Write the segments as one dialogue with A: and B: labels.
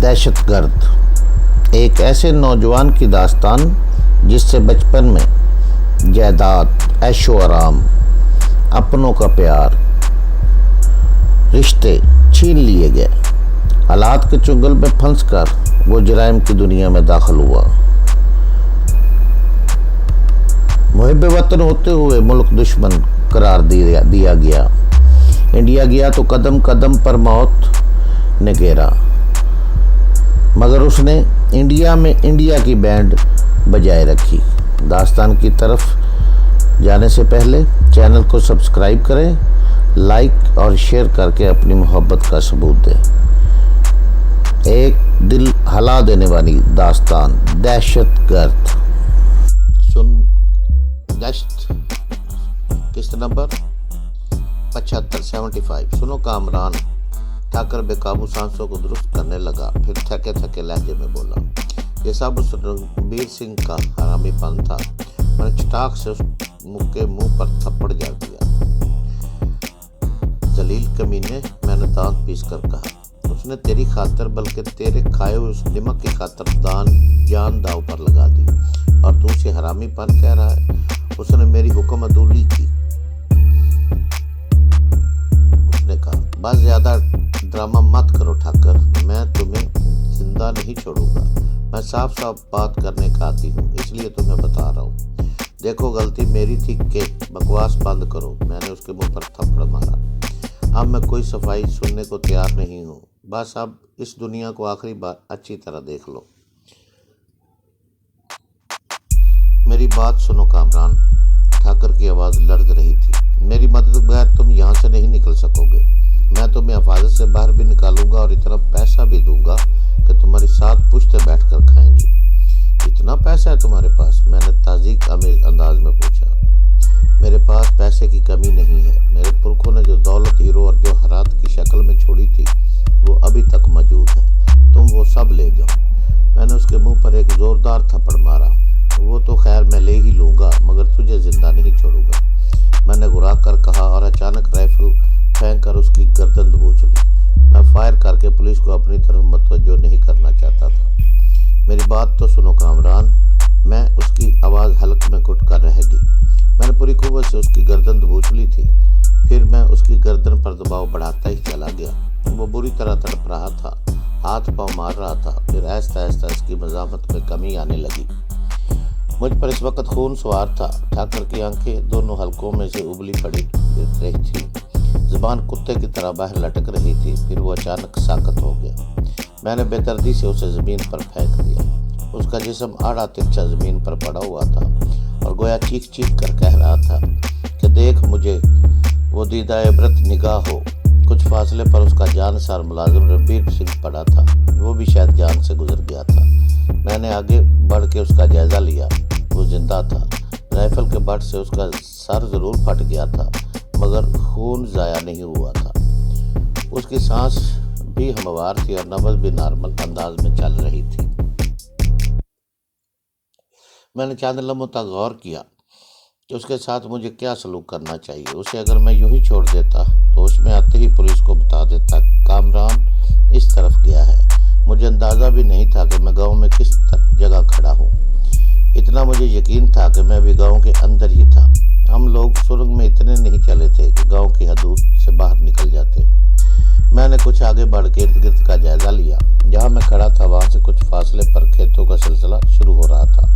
A: دہشت گرد ایک ایسے نوجوان کی داستان جس سے بچپن میں جائیداد، عیش و آرام، اپنوں کا پیار، رشتے چھین لیے گئے۔ حالات کے چنگل میں پھنس کر وہ جرائم کی دنیا میں داخل ہوا۔ محب وطن ہوتے ہوئے ملک دشمن قرار دیا گیا۔ انڈیا گیا تو قدم قدم پر موت نے گھیرا، مگر اس نے انڈیا میں انڈیا کی بینڈ بجائے رکھی۔ داستان کی طرف جانے سے پہلے چینل کو سبسکرائب کریں، لائک اور شیئر کر کے اپنی محبت کا ثبوت دیں۔ ایک دل ہلا دینے والی داستان، دہشت گرد۔ دہشت قسط نمبر 75 سنو کامران ٹھاکر بے قابو سانسوں کو درست کرنے لگا، پھر تھکے تھکے لہجے میں بولا، یہ سب اس رنبیر سنگھ کا حرامی پن تھا۔ میں نے چٹاک سے اس کے منہ پر تھپڑ جڑ دیا۔ ذلیل کمینے، میں نے دانت پیس کر کہا، اس نے تیری خاطر بلکہ تیرے کھائے ہوئے اس نمک کی خاطر جان داؤ پر لگا دی، اور تو اسے حرامی پن کہہ رہا ہے۔ اس نے میری حکم عدولی کی۔ اس نے کہا، بس زیادہ ڈرامہ مت کرو ٹھاکر، میں تمہیں زندہ نہیں چھوڑوں گا۔ میں صاف صاف بات کرنے کا عادی ہوں، اس لیے تمہیں بتا رہا ہوں۔ دیکھو غلطی میری تھی کہ بکواس بند کرو۔ میں نے اس کے منہ پر تھپڑ مارا۔ اب میں کوئی صفائی سننے کو تیار نہیں ہوں، بس اب اس دنیا کو آخری بار اچھی طرح دیکھ لو۔ میری بات سنو کامران، ٹھاکر کی آواز لرز رہی تھی۔ میری مدد بغیر تم یہاں سے نہیں نکل سکو گے۔ میں تمہیں حفاظت سے باہر بھی نکالوں گا اور اتنا پیسہ بھی دوں گا کہ تمہاری ساتھ پشتے بیٹھ کر کھائیں گی۔ اتنا پیسہ ہے تمہارے پاس؟ میں نے تعزیق آمیز انداز میں پوچھا۔ میرے پاس پیسے کی کمی نہیں ہے۔ میرے پرکھوں نے جو دولت، ہیرو اور جوہرات کی شکل میں چھوڑی تھی وہ ابھی تک موجود ہے۔ تم وہ سب لے جاؤ۔ میں نے اس کے منہ پر ایک زوردار تھپڑ مارا۔ وہ تو خیر میں لے ہی لوں گا، مگر تجھے زندہ نہیں چھوڑوں گا، میں نے گھرا کر کہا، اور اچانک رائفل پھینک کر اس کی گردن دبوچ لی۔ میں فائر کر کے پولیس کو اپنی طرف متوجہ نہیں کرنا چاہتا تھا۔ میری بات تو سنو کامران۔ میں اس کی آواز حلق میں گھٹ کر رہ گئی۔ میں نے پوری قوت سے اس کی گردن دبوچ لی تھی۔ پھر میں اس کی گردن پر دباؤ بڑھاتا ہی چلا گیا۔ وہ بری طرح تڑپ رہا تھا، ہاتھ پاؤں مار رہا تھا۔ پھر آہستہ آہستہ اس کی مزاحمت میں کمی آنے لگی۔ مجھ پر اس وقت خون سوار تھا۔ ٹھاکر کی آنکھیں دونوں حلقوں میں سے ابلی پڑی رہی تھی، زبان کتے کی طرح باہر لٹک رہی تھی۔ پھر وہ اچانک ساکت ہو گیا۔ میں نے بے دردی سے اسے زمین پر پھینک دیا۔ اس کا جسم آڑا ترچھا زمین پر پڑا ہوا تھا اور گویا چیخ چیخ کر کہہ رہا تھا کہ دیکھ مجھے۔ وہ دیدہ عبرت نگاہ ہو۔ کچھ فاصلے پر اس کا جانسار ملازم رنبیر سنگھ پڑا تھا، وہ بھی شاید جان سے گزر گیا تھا۔ میں نے آگے بڑھ کے اس کا جائزہ لیا۔ وہ زندہ تھا۔ رائفل کے بٹ سے اس کا سر ضرور پھٹ گیا تھا، مگر خون ضائع نہیں ہوا تھا۔ اس کی سانس بھی ہموار تھی اور نبض بھی نارمل انداز میں چل رہی تھی۔ میں نے چند لمحوں تک غور کیا کہ اس کے ساتھ مجھے کیا سلوک کرنا چاہیے۔ اسے اگر میں یوں ہی چھوڑ دیتا تو اس میں آتے ہی پولیس کو بتا دیتا کامران اس طرف گیا ہے۔ مجھے اندازہ بھی نہیں تھا کہ میں گاؤں میں کس جگہ کھڑا ہوں۔ اتنا مجھے یقین تھا کہ میں بھی گاؤں کے اندر ہی تھا۔ ہم لوگ سرنگ میں اتنے نہیں چلے تھے کہ گاؤں کی حدود سے باہر نکل جاتے۔ میں نے کچھ آگے بڑھ کے ارد گرد کا جائزہ لیا۔ جہاں میں کھڑا تھا وہاں سے کچھ فاصلے پر کھیتوں کا سلسلہ شروع ہو رہا تھا۔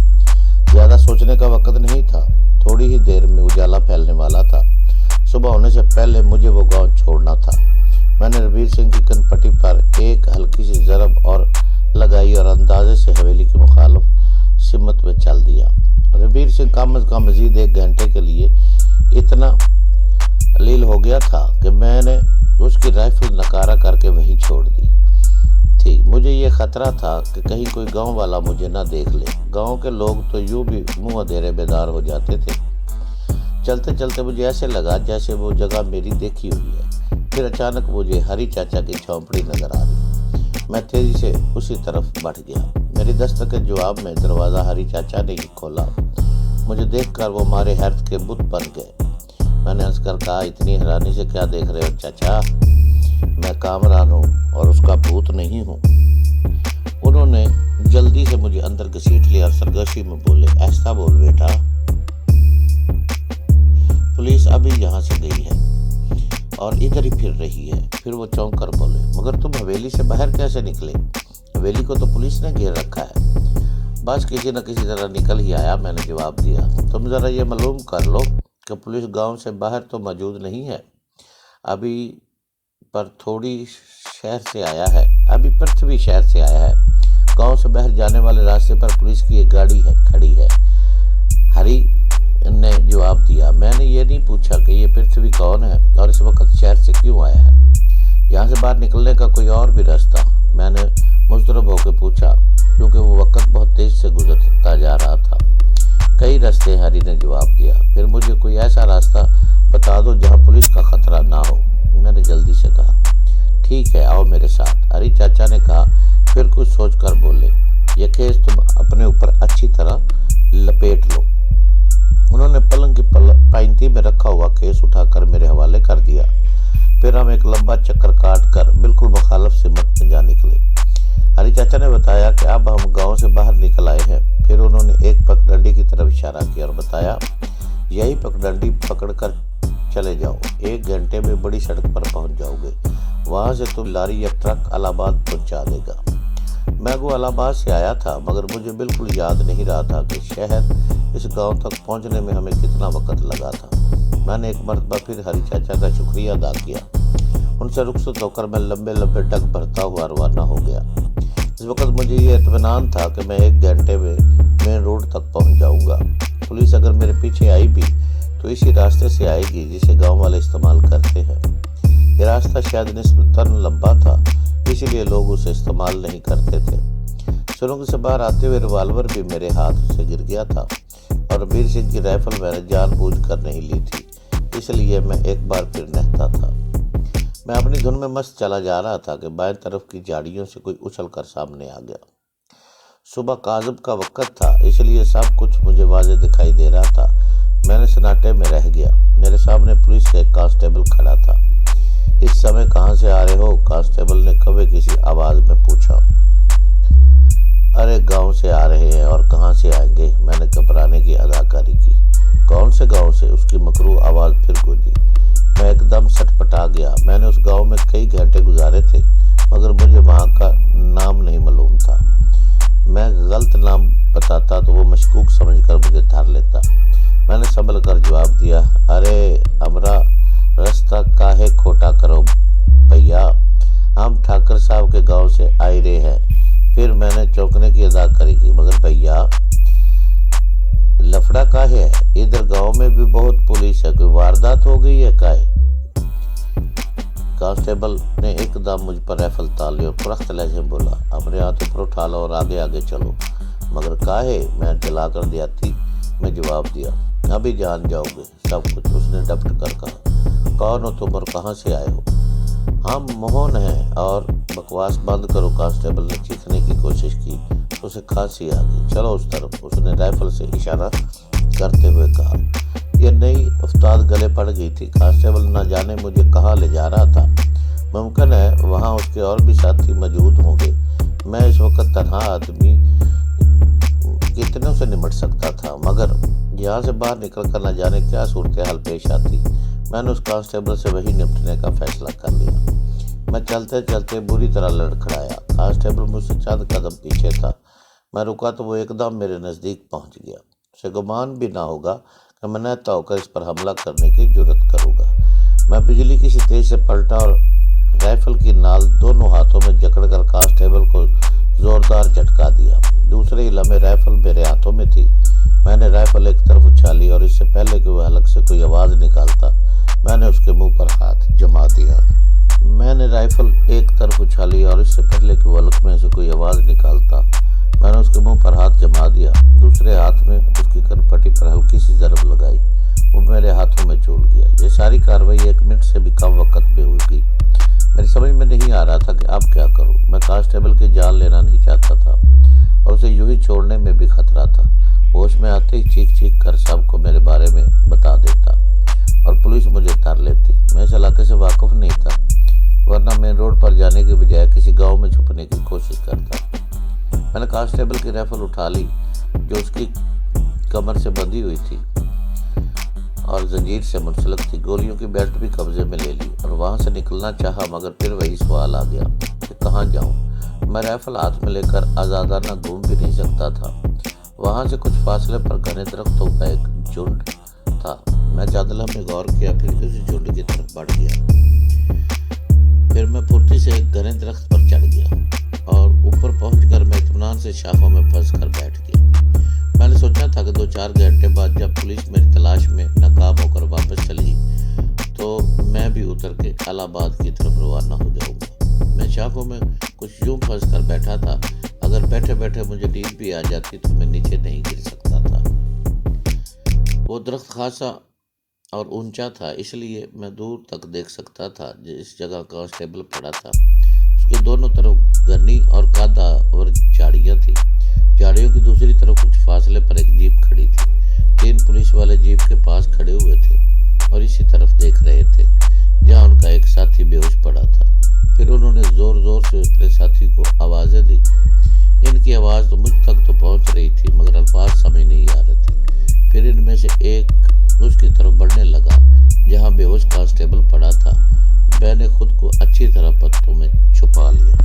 A: زیادہ سوچنے کا وقت نہیں تھا۔ تھوڑی ہی دیر میں اجالا پھیلنے والا تھا۔ صبح ہونے سے پہلے مجھے وہ گاؤں چھوڑنا تھا۔ میں نے رنبیر سنگھ کی کن پٹی پر ایک ہلکی سی ضرب اور لگائی اور اندازے سے حویلی کی مخالف سمت میں چل دیا۔ رنبیر سنگھ کم از کم مزید 1 گھنٹے کے لیے اتنا علیل ہو گیا تھا کہ میں نے اس کی رائفل نکارہ کر کے وہیں چھوڑ دی تھی۔ مجھے یہ خطرہ تھا کہ کہیں کوئی گاؤں والا مجھے نہ دیکھ لے۔ گاؤں کے لوگ تو یوں بھی منہ اندھیرے بیدار ہو جاتے تھے۔ چلتے چلتے مجھے ایسے لگا جیسے وہ جگہ میری دیکھی ہوئی ہے۔ پھر اچانک مجھے ہری چاچا کی جھونپڑی نظر آ رہی۔ میں تیزی سے اسی طرف بڑھ گیا۔ میری دستک کے جواب میں دروازہ ہری چاچا نے ہی کھولا۔ مجھے دیکھ کر وہ مارے حیرت کے بت بن گئے۔ میں نے ہنس کر کہا، اتنی حیرانی سے کیا دیکھ رہے ہو چاچا؟ میں کامران ہوں اور اس کا بھوت نہیں ہوں۔ نے جلدی سے مجھے اندر گھسیٹ لیا اور سرگوشی میں بولے، ایسا بول بیٹا، پولیس ابھی یہاں سے گئی ہے اور ادھر ہی پھر رہی ہے۔ پھر وہ چونک کر بولے، مگر تم حویلی سے باہر کیسے نکلے؟ حویلی کو تو پولیس نے گھیر رکھا ہے۔ بس کسی نہ کسی طرح نکل ہی آیا، میں نے جواب دیا۔ تم ذرا یہ معلوم کر لو کہ پولیس گاؤں سے باہر تو موجود نہیں ہے، ابھی پر تھوڑی شہر سے آیا ہے، ابھی پرتھوی شہر سے آیا ہے۔ گاؤں سے باہر جانے والے راستے پر پولیس کی ایک گاڑی کھڑی ہے۔ ہری نے جواب دیا، میں نے یہ نہیں پوچھا کہ یہ پرتھوی کون ہے اور اس وقت شہر سے کیوں آیا ہے، یہاں سے باہر نکلنے کا کوئی اور بھی راستہ؟ میں نے مضطرب ہو کے پوچھا، کیونکہ وہ وقت بہت تیز سے گزرتا جا رہا تھا۔ کئی راستے، ہری نے جواب دیا۔ پھر مجھے کوئی ایسا راستہ بتا دو جہاں پولیس کا خطرہ نہ ہو، میں نے جلدی سے کہا۔ ٹھیک ہے، آؤ میرے ساتھ، ہری چاچا نے کہا، پھر کچھ سوچ کر بولے، یہ کیس تم اپنے اوپر اچھی طرح لپیٹ لو۔ انہوں نے پلنگ کی پائنتی میں رکھا ہوا کیس اٹھا کر میرے حوالے کر دیا۔ پھر ہم ایک لمبا چکر کاٹ کر بالکل مخالف سمت میں جا نکلے۔ ہری چاچا نے بتایا کہ اب ہم گاؤں سے باہر نکل آئے ہیں۔ پھر انہوں نے ایک پگڈنڈی کی طرف اشارہ کیا اور بتایا، یہی پگڈنڈی پکڑ کر چلے جاؤ، 1 گھنٹے میں بڑی سڑک پر پہنچ جاؤ گے، وہاں سے تم لاری یا ٹرک الہ آباد پہنچا دے گا۔ میں الہ آباد سے آیا تھا، مگر مجھے بالکل یاد نہیں رہا تھا کہ شہر اس گاؤں تک پہنچنے میں ہمیں کتنا وقت لگا تھا۔ میں نے ایک مرتبہ پھر ہری چاچا کا شکریہ ادا کیا۔ ان سے رخصت ہو کر میں لمبے لمبے ڈگ بھرتا ہوا روانہ ہو گیا۔ اس وقت مجھے یہ اطمینان تھا کہ میں 1 گھنٹے میں مین روڈ تک پہنچ جاؤں گا۔ پولیس اگر میرے پیچھے آئی بھی تو اسی راستے سے آئے گی جسے گاؤں والے استعمال کرتے ہیں۔ یہ راستہ شاید نسبتاً لمبا تھا، اسی لیے لوگ اسے استعمال نہیں کرتے تھے۔ سرنگ سے باہر آتے ہوئے ریوالور بھی میرے ہاتھ سے گر گیا تھا اور بیر سنگھ کی رائفل میں نے جان بوجھ کر نہیں لی تھی، اس لیے میں ایک بار پھر نہتا تھا۔ میں اپنی دھن میں مست چلا جا رہا تھا کہ بائیں طرف کی جھاڑیوں سے کوئی اچھل کر سامنے آ گیا۔ صبح کاذب کا وقت تھا، اس لیے سب کچھ مجھے واضح دکھائی دے رہا تھا۔ میں نے سناٹے میں رہ گیا۔ میرے سامنے پولیس کا ایک کانسٹیبل کھڑا تھا۔ اس سمے کہاں سے آ رہے ہو؟ کانسٹیبل نے کبھی کسی آواز میں پوچھا۔ ارے گاؤں سے آ رہے ہیں، اور کہاں سے آئیں گے؟ میں نے گھبرانے کی اداکاری کی۔ کون سے گاؤں سے؟ اس کی مکروہ آواز پھر گونجی۔ میں ایک دم سٹپٹا گیا۔ میں نے اس گاؤں میں کئی گھنٹے گزارے تھے، مگر مجھے وہاں کا نام نہیں معلوم تھا۔ میں غلط نام بتاتا تو وہ مشکوک سمجھ کر مجھے دھر لیتا۔ میں نے سنبھل کر جواب دیا، ارے ہمرا رستہ کاہے کھوٹا کرو بھیا، ہم ٹھاکر صاحب کے گاؤں سے آئے رہے ہیں۔ پھر میں نے چونکنے کی اداکاری کی، مگر بھیا لفڑا کاہے ہے؟ ادھر گاؤں میں بھی بہت پولیس ہے، کوئی واردات ہو گئی ہے کاہے؟ کانسٹیبل نے ایک دم مجھ پر رائفل تان لی اور پرخت لہجے میں بولا، اپنے ہاتھ اوپر اٹھا لو اور آگے آگے چلو۔ مگر کاہے؟ میں جلا کر دیاتی میں جواب دیا، ابھی جان جاؤ گے سب کچھ۔ اس نے ڈپٹ کر کہا، کون ہو تم اور کہاں سے آئے ہو؟ ہم موہن ہیں۔ اور بکواس بند کرو۔ کانسٹیبل نے چیخنے کی کوشش کی، اسے کھانسی آ گئی۔ چلو اس طرف، اس نے رائفل سے اشارہ کرتے ہوئے کہا۔ یہ نئی افتاد گلے پڑ گئی تھی۔ کانسٹیبل نہ جانے مجھے کہاں لے جا رہا تھا، ممکن ہے وہاں اس کے اور بھی ساتھی موجود ہوں گے۔ میں اس وقت تنہا آدمی کتنوں سے نمٹ سکتا تھا، مگر یہاں سے باہر نکل کر نہ جانے کیا صورتحال پیش آتی۔ میں نے اس کانسٹیبل سے وہی نمٹنے کا فیصلہ کر لیا۔ میں چلتے چلتے بری طرح لڑکھڑایا۔ کانسٹیبل مجھ سے چند قدم پیچھے تھا۔ میں رکا تو وہ ایک دم میرے نزدیک پہنچ گیا۔ اسے گمان بھی نہ ہوگا کہ میں نہتا ہو کر اس پر حملہ کرنے کی جرت کروں گا۔ میں بجلی کی سی تیز سے پلٹا اور رائفل کی نال دونوں ہاتھوں میں جکڑ کر کانسٹیبل کو زوردار جھٹکا دیا۔ دوسرے ہی لمحے رائفل میرے ہاتھوں میں تھی۔ میں نے رائفل ایک طرف اچھالی اور اس سے پہلے کہ وہ حلق سے کوئی آواز نکالتا، میں نے اس کے منہ پر ہاتھ جما دیا۔ میں نے رائفل ایک طرف اچھالی اور اس سے پہلے کہ وہ حلق میں سے کوئی آواز نکالتا، میں نے اس کے منہ پر ہاتھ جما دیا۔ دوسرے ہاتھ میں اس کی کنپٹی پر ہلکی سی ضرب لگائی، وہ میرے ہاتھوں میں جھول گیا۔ یہ ساری کارروائی 1 منٹ سے بھی کم وقت میں ہوئی گئی۔ میری سمجھ میں نہیں آ رہا تھا کہ اب کیا کروں۔ میں کانسٹیبل کی جان لینا نہیں چاہتا تھا اور اسے یوں ہی چھوڑنے میں بھی خطرہ تھا۔ ہوش میں آتے ہی چیخ چیخ کر سب کو میرے بارے میں بتا دیتا اور پولیس مجھے دھر لیتی۔ میں اس علاقے سے واقف نہیں تھا، ورنہ مین روڈ پر جانے کے بجائے کسی گاؤں میں چھپنے کی کوشش کرتا۔ میں نے کانسٹیبل کی رائفل اٹھا لی جو اس کی کمر سے بندھی ہوئی تھی اور زنجیر سے منسلک تھی. گولیوں کی بیلٹ بھی قبضے میں لے لی اور وہاں سے نکلنا چاہا، مگر پھر وہی سوال آ گیا کہ کہاں جاؤں. میں رائفل ہاتھ میں لے کر آزادانہ گھوم بھی نہیں سکتا تھا. وہاں سے کچھ فاصلے پر گھنے درختوں کا ایک جھنڈ تھا. میں چند لمحے غور کیا، پھر اس جھنڈ کی طرف بڑھ گیا. پھر میں پھرتی سے ایک گھنے درخت پر چڑھ گیا اور اوپر پہنچ کر میں اطمینان سے شاخوں میں پھنس کر بیٹھ گیا. میں نے سوچا تھا کہ 2-4 گھنٹے بعد جب پولیس میری تلاش میں ناکام ہو کر واپس چلی تو میں بھی اتر کے الہ آباد کی طرف روانہ ہو جاؤں گا. میں شاخوں میں کچھ یوں پھنس کر بیٹھا تھا، اگر بیٹھے بیٹھے مجھے نیند بھی آ جاتی تو میں نیچے نہیں گر سکتا تھا. وہ درخت خاصا اور اونچا تھا، اس لیے میں دور تک دیکھ سکتا تھا. جس جگہ کانسٹیبل پڑا تھا اس کے دونوں طرف گھنی اور قدآور جھاڑیاں تھیں. جھاڑیوں کی دوسری طرف کچھ فاصلے پر ایک جیپ کھڑی تھی. 3 پولیس والے جیپ کے پاس کھڑے ہوئے تھے اور اسی طرف دیکھ رہے تھے جہاں ان کا ایک ساتھی بے ہوش پڑا تھا. پھر انہوں نے زور زور سے اپنے ساتھی کو آوازیں دی. ان کی آواز تو مجھ تک تو پہنچ رہی تھی مگر الفاظ سمجھ نہیں آ رہے تھے. پھر ان میں سے ایک اس کی طرف بڑھنے لگا جہاں بے ہوش کانسٹیبل پڑا تھا. میں نے خود کو اچھی طرح پتوں میں چھپا لیا.